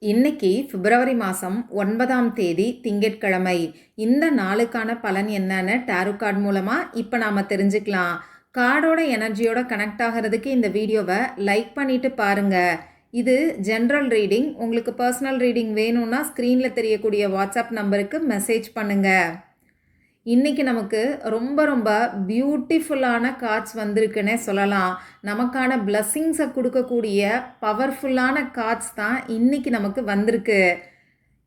இன்னைக்கு பிப்ரவரி மாதம் 9ஆம் தேதி திங்கட்கிழமை. இந்த நாளுக்கான பலன் என்னன்னு டேரோ கார்டு மூலமாக இப்போ நாம் தெரிஞ்சுக்கலாம். கார்டோட எனர்ஜியோட கனெக்ட் ஆகிறதுக்கு இந்த வீடியோவை லைக் பண்ணிட்டு பாருங்க. இது ஜென்ரல் ரீடிங். உங்களுக்கு பர்சனல் ரீடிங் வேணும்னா ஸ்க்ரீனில் தெரியக்கூடிய வாட்ஸ்அப் நம்பருக்கு மெசேஜ் பண்ணுங்கள். இன்றைக்கி நமக்கு ரொம்ப ரொம்ப பியூட்டிஃபுல்லான கார்ட்ஸ் வந்திருக்குன்னே சொல்லலாம். நமக்கான பிளஸ்ஸிங்ஸை கொடுக்கக்கூடிய பவர்ஃபுல்லான கார்ட்ஸ் தான் இன்றைக்கி நமக்கு வந்திருக்கு.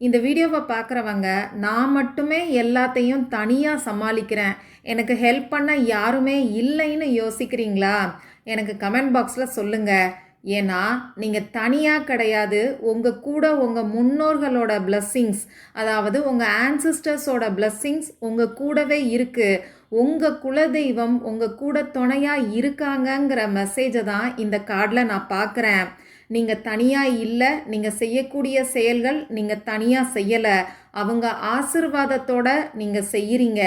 இந்த வீடியோவை பார்க்குறவங்க நான் மட்டுமே எல்லாத்தையும் தனியாக சமாளிக்கிறேன், எனக்கு ஹெல்ப் பண்ண யாருமே இல்லைன்னு யோசிக்கிறீங்களா? எனக்கு கமெண்ட் பாக்ஸில் சொல்லுங்கள். ஏன்னா நீங்கள் தனியாக கிடையாது. உங்கள் கூட உங்கள் முன்னோர்களோட பிளஸ்ஸிங்ஸ், அதாவது உங்கள் ஆன்சிஸ்டர்ஸோட பிளஸ்ஸிங்ஸ் உங்கள் கூடவே இருக்குது. உங்கள் குலதெய்வம் உங்கள் கூட துணையாக இருக்காங்கங்கிற மெசேஜை தான் இந்த கார்டில் நான் பார்க்குறேன். நீங்கள் தனியாக இல்லை, நீங்கள் செய்யக்கூடிய செயல்கள் நீங்கள் தனியாக செய்யலை, அவங்க ஆசிர்வாதத்தோடு நீங்கள் செய்கிறீங்க.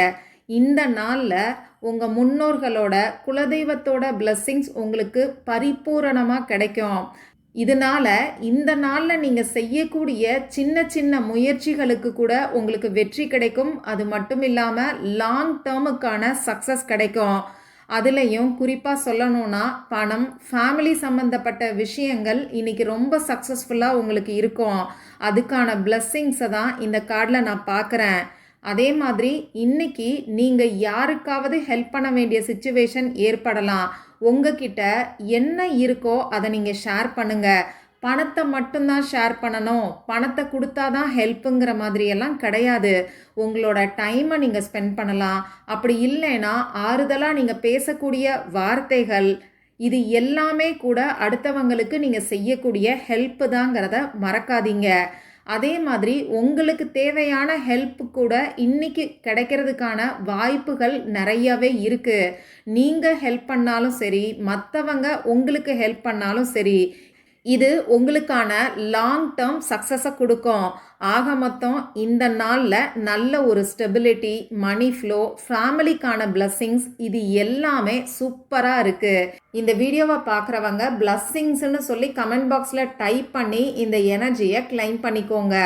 இந்த நாளில் உங்கள் முன்னோர்களோட குலதெய்வத்தோட பிளஸ்ஸிங்ஸ் உங்களுக்கு பரிபூரணமாக கிடைக்கும். இதனால் இந்த நாளில் நீங்கள் செய்யக்கூடிய சின்ன சின்ன முயற்சிகளுக்கு கூட உங்களுக்கு வெற்றி கிடைக்கும். அது மட்டும் இல்லாமல் லாங் டேர்முக்கான சக்ஸஸ் கிடைக்கும். அதுலேயும் குறிப்பாக சொல்லணும்னா பணம், ஃபேமிலி சம்மந்தப்பட்ட விஷயங்கள் இன்றைக்கி ரொம்ப சக்ஸஸ்ஃபுல்லாக உங்களுக்கு இருக்கும். அதுக்கான பிளஸ்ஸிங்ஸை தான் இந்த கார்டில் நான் பார்க்குறேன். அதே மாதிரி இன்னைக்கு நீங்கள் யாருக்காவது ஹெல்ப் பண்ண வேண்டிய சுச்சுவேஷன் ஏற்படலாம். உங்ககிட்ட என்ன இருக்கோ அதை நீங்கள் ஷேர் பண்ணுங்கள். பணத்தை மட்டும்தான் ஷேர் பண்ணணும், பணத்தை கொடுத்தா தான் ஹெல்ப்புங்கிற மாதிரியெல்லாம் கிடையாது. உங்களோட டைமை நீங்கள் ஸ்பெண்ட் பண்ணலாம். அப்படி இல்லைன்னா ஆறுதலாக நீங்கள் பேசக்கூடிய வார்த்தைகள், இது எல்லாமே கூட அடுத்தவங்களுக்கு நீங்கள் செய்யக்கூடிய ஹெல்ப்பு தாங்கிறத மறக்காதீங்க. அதே மாதிரி உங்களுக்கு தேவையான ஹெல்ப் கூட இன்னைக்கு கிடைக்கிறதுக்கான வாய்ப்புகள் நிறையவே இருக்குது. நீங்கள் ஹெல்ப் பண்ணாலும் சரி, மற்றவங்க உங்களுக்கு ஹெல்ப் பண்ணாலும் சரி, இது உங்களுக்கான லாங் டேர்ம் சக்ஸஸை கொடுக்கும். ஆக மொத்தம் இந்த நாளில் நல்ல ஒரு ஸ்டெபிலிட்டி, மணி ஃப்ளோ, ஃபேமிலிக்கான பிளஸ்ஸிங்ஸ், இது எல்லாமே சூப்பராக இருக்குது. இந்த வீடியோவை பார்க்குறவங்க பிளஸ்ஸிங்ஸ்னு சொல்லி கமெண்ட் பாக்ஸில் டைப் பண்ணி இந்த எனர்ஜியை கிளைம் பண்ணிக்கோங்க.